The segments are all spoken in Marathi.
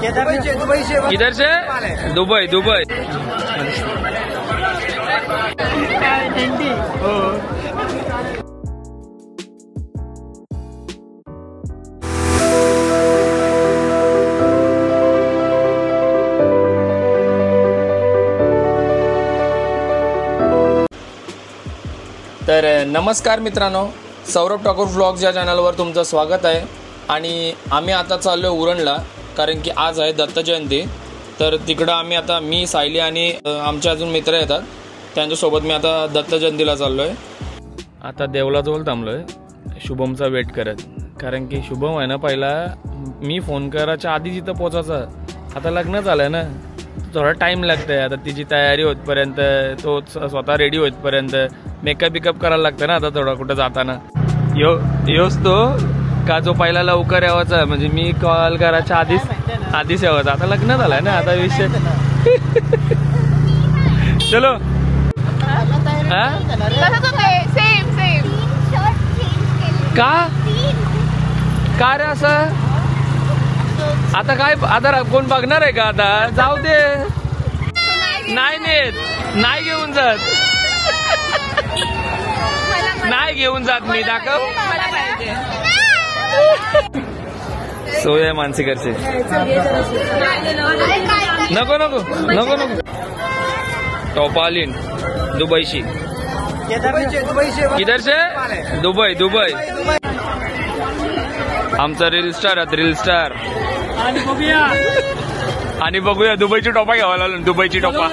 किधर से? Dubai Dubai. तर नमस्कार मित्रांनो, सौरभ ठाकूर व्लॉग्स या चॅनलवर तुमचं स्वागत आहे। आणि आम्ही आता चाललो आहे उरणला, कारण की आज आहे दत्त जयंती। तर तिकडं आम्ही आता मी सायली आणि आमचे अजून मित्र येतात, त्यांच्यासोबत मी आता दत्त जयंतीला चाललो आहे। आता देवलाजवळ थांबलो आहे शुभमचा वेट करत, कारण की शुभम आहे ना पहिला मी फोन करायच्या आधी जिथं पोचायचा। आता लग्न झालं ना, थोडा टाईम लागतंय। आता तिची तयारी होतपर्यंत, तो स्वतः रेडी होतपर्यंत मेकअप बिकअप करायला लागतं ना। आता थोडा कुठं जाताना योच तो का जो पहिला लवकर यावाचा, म्हणजे मी कॉल करायच्या आधीच यावाचा। आता लग्न झालंय ना, आता विषय चलो का रे असं? आता काय आता कोण बघणार आहे का? आता जाऊ दे, नाही नेत, नाही घेऊन जात, नाही घेऊन जात मी। दाखव सोय मानसिकरचे नको नको नको नको। टॉपालिन दुबईशी, किधर से? Dubai Dubai. आमचा रील स्टार आहे, रील स्टार। आणि बघूया दुबईची टोपा घ्यावा लागलो, दुबईची टोपा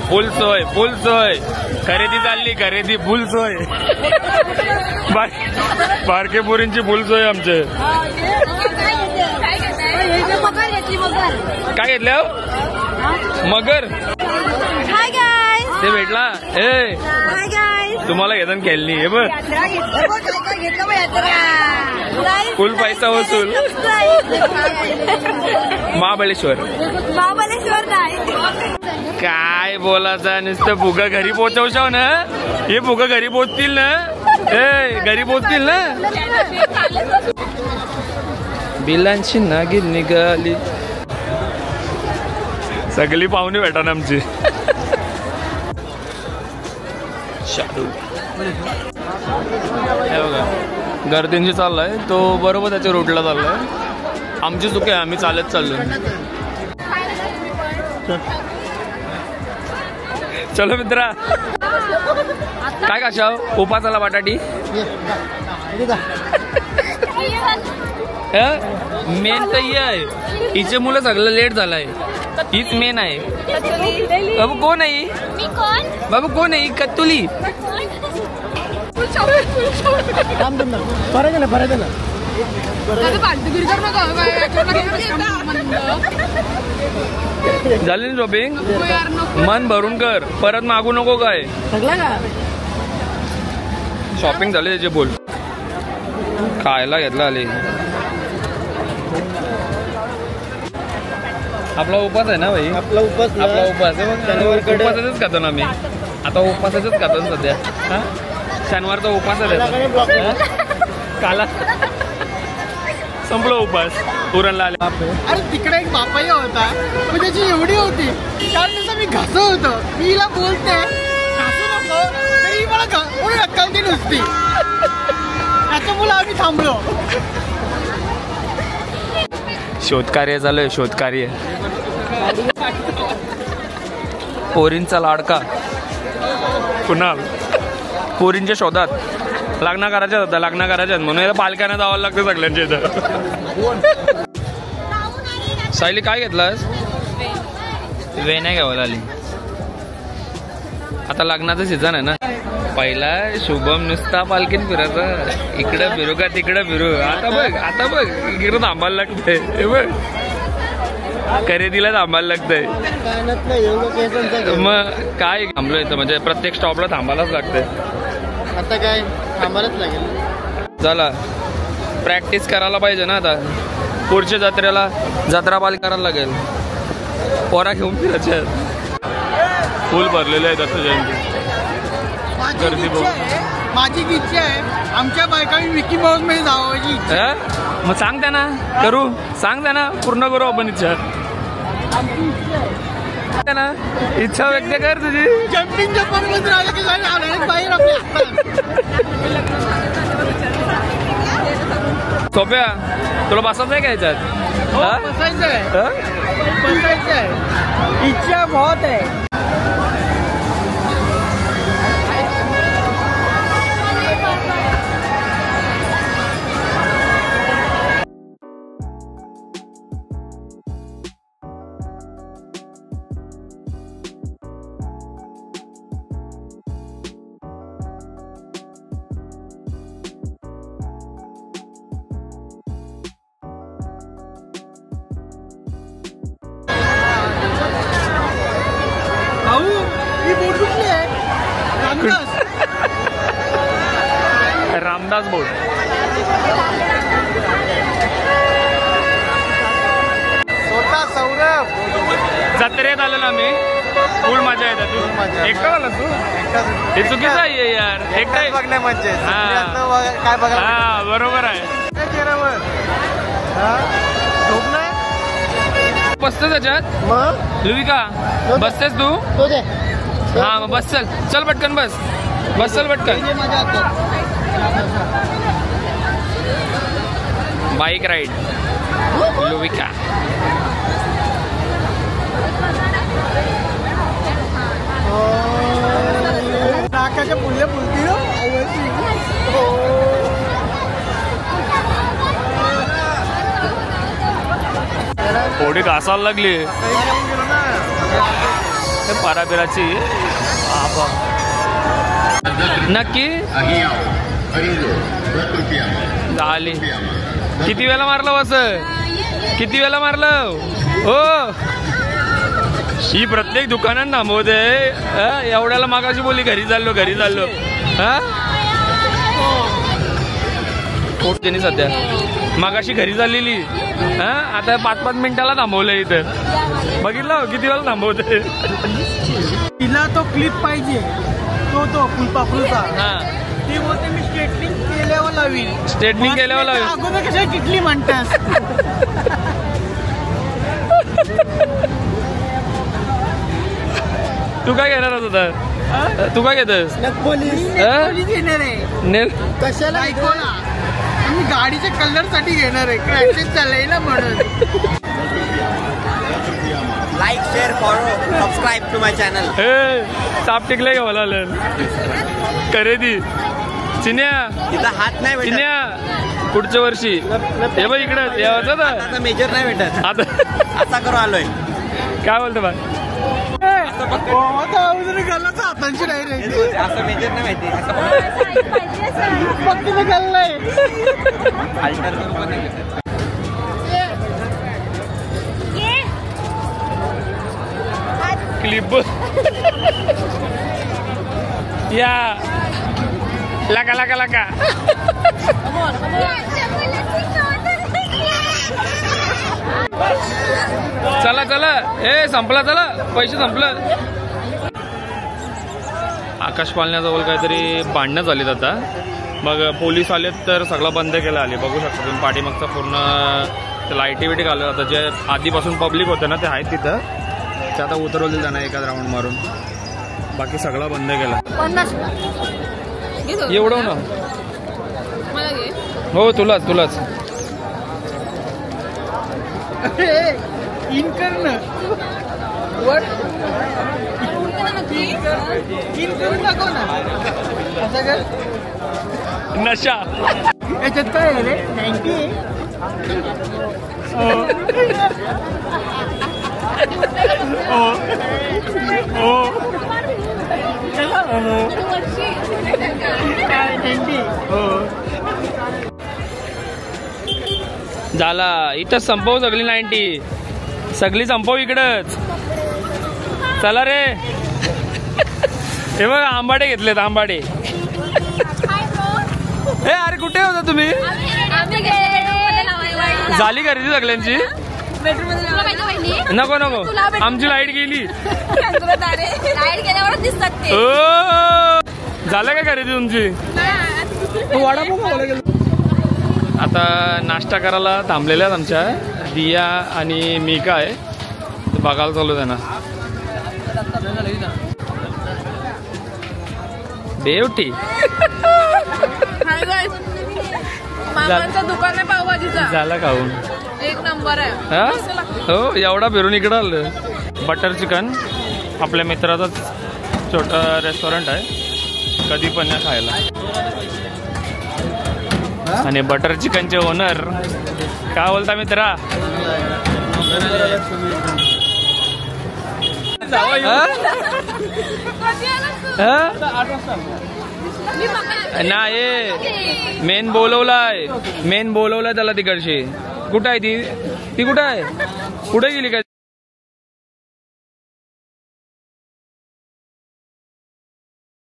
फुल सोय, फुल सोय। खरेदी चालली, खरेदी फुल सोय। बारके पोरींची फुल सोय आमचे। काय घेतलं? मगर ते भेटला। ए तुम्हाला घेताना खेळली हे बघ, फुल पैसा वसूल। महाबळेश्वर काय बोलायचं, नुसतं फुगा घरी पोहोचवशाव ना। हे फुगा घरी पोहोचतील ना, ए घरी पोहोचतील ना। बिलांची नागिल निघाली, सगळी पाहुणे भेटा ना आमची। हे बघा गर्दींशी चाललाय तो, बरोबर त्याच्या रूटला चाललाय। आमची चुकी आहे, आम्ही चालत चाललोय। चलो मित्रा, काय कशाव उपासाला बटाटी मेन तर ही आहे, हिचे मुलं सगळं लेट झालंय, हीच मेन आहे। बाबू कोण आहे? बाबू कोण आहे? कत्तुली झाली शॉपिंग, मन भरून कर, परत मागू नको। काय शॉपिंग झाली त्याचे बोल, खायला घेतला आले। आपला उपास आहे ना भाई, आपला उपास आहे। उपासाचंच खातो ना मी आता, उपासाचंच खातो ना सध्या। शनिवारचा उपास आहे, काला संपला उपास, उरणला आले। अरे तिकडे एक बापाई होता, पण त्याची एवढी होती कारण तसं मी घासत होतो, मी हिला बोलते घासू नको, तरी मला ढकलती नुसती। त्याच्यामुळे आम्ही थांबलो। शोधकार्य झालंय, शोधकार्य। पोरींचा लाडका कुणाल पोरींच्या शोधात, लग्न करायच्यात होता, लग्न करायच्यात म्हणून पालकांना जावं लागतं सगळ्यांच्या इथं। सायली काय घेतलास? वेण्या घ्यावं आली। आता लग्नाचं सीझन आहे ना, पहिला शुभम नुसता पालखीन फिरायचा, इकडं फिरू का तिकडं फिरू। आता बघ इकडं थांबायला लागतंय, हे बघ खरेदीला थांबायला लागतंय। मग काय थांबलोय तर, म्हणजे प्रत्येक स्टॉपला थांबायलाच लागतंय। आता काय थांबायलाच लागेल। चला प्रॅक्टिस करायला पाहिजे ना, आता पुढच्या जत्रेला जत्रा पाल करायला लागेल, पोरा घेऊन फिरायच्या। फुल भरलेले आहे दत्त जयंती. गर्दी बघू. माझी इच्छा आहे आमच्या बायकांनी विकी माऊस मध्ये जावायची इच्छा. मग सांग त्यांना करू, सांग त्यांना पूर्ण करू आपण इच्छा. त्यांना इच्छा व्यक्त कर तुझी. जम्पिंग जपान मध्ये राहिलं की झालं बाहेर आपल्या. सोप्या तुला बसायचं आहे का याच्यात? बसायचंय इच्छा बहुत आहे. रामदास बोट. स्वतः सौरभ जत्रेत आलो ना मी. फुल मजा येते. तू एकटा आला तू? हे चुकीचं आहे यार. एकटा बघण्या म्हणजे काय बघा. हा बरोबर आहे. बसतेस त्याच्यात मग लुविका बसतेस तू? हा मग बस. चल चल पटकन बस. बस चल पटकन. Bike ride लुविका. नाकाच्या पुढल्या पुलती थोडी घासायला लागली पाराबिराची. नक्की झाली. किती वेळा मारलं बस? किती वेळा मारलं हो? ही प्रत्येक दुकानात थांबवते. एवढ्याला मागाशी बोली घरी चाललो घरी चाललो. हा त्यांनी सध्या मागाशी घरी चाललेली. हा आता 5-5 मिनिटाला थांबवलं इथं. बघितलं किती वेळा थांबवते. तिला तो क्लिप पाहिजे तो फुलपाखरूचा. हा ती बोलते मी स्ट्रेटनिंग केल्यावर लावीन. स्ट्रेटनिंग केल्यावर लावीन. अगोदर कशा किटली म्हणतास? तू काय घेणार होता? तू काय घेतोस? पोलीस घेणार आहे. कशाला ऐकवला? मी गाडीच्या कलर साठी घेणार आहे. क्रॅशेस चाललंय ना म्हणून. Like share follow subscribe to my channel. साप टिकले का मला खरेदी चिन्या तिथं हात नाही भेटत. चिन्या पुढच्या वर्षी हे बघ इकडे यावं. आता मेजर नाही भेटत. आता असा करू आलोय. काय बोलतो बा? हातांची नाही रे. असं मेजर नाही माहिती. फक्त घाललंय. अल्टर करू पण नाही भेटत. क्लिप या लका लका लका. चला चला संपला. चला पैसे संपलं. आकाश पालण्याजवळ काहीतरी भांडणं झालीत आता. मग पोलीस आलेत तर सगळं बंद केलं. आले बघू शकता तुम्ही पाठीमागचा पूर्ण लाईटी बिटी घालत आता. जे आधीपासून पब्लिक होतं ना ते आहेत तिथं. ते आता उतरवले जाणार एखाद राऊंड मारून. बाकी सगळं बंद केलं. एवढं ना हो तुलाच इन कर ना. इन करून टाकव ना. असं कर. नशा याच्यात काय आहे रे? 90 झाला. इथं संपव सगळी 90. सगळी संपव इकडच. चला रे. हे बघ आंबाडे घेतलेत. आंबाडे. हे अरे कुठे होता तुम्ही? झाली खरेदी सगळ्यांची? नको नको आमची लाईट गेली. लाईट गेल्यावरच दिसतात ते. झालं का खरेदी तुमची? आता नाश्ता करायला थांबलेल्या आहेत आमच्या दिया आणि मिका आहे. बघायला चालू त्यांना बेवटी. मामांचं दुकान आहे पावभाजीचा. झाला खाऊन एक नंबर आहे. हा हो एवढा फिरून इकडं आलं. बटर चिकन आपल्या मित्राचाच छोटा रेस्टॉरंट आहे, कधी पण या खायला. आणि बटर चिकनचे ओनर काय बोलता मित्रा? नाही मेन बोलवलाय त्याला तिकडची. कुठं आहे ती कुठं आहे? कुठे गेली काय?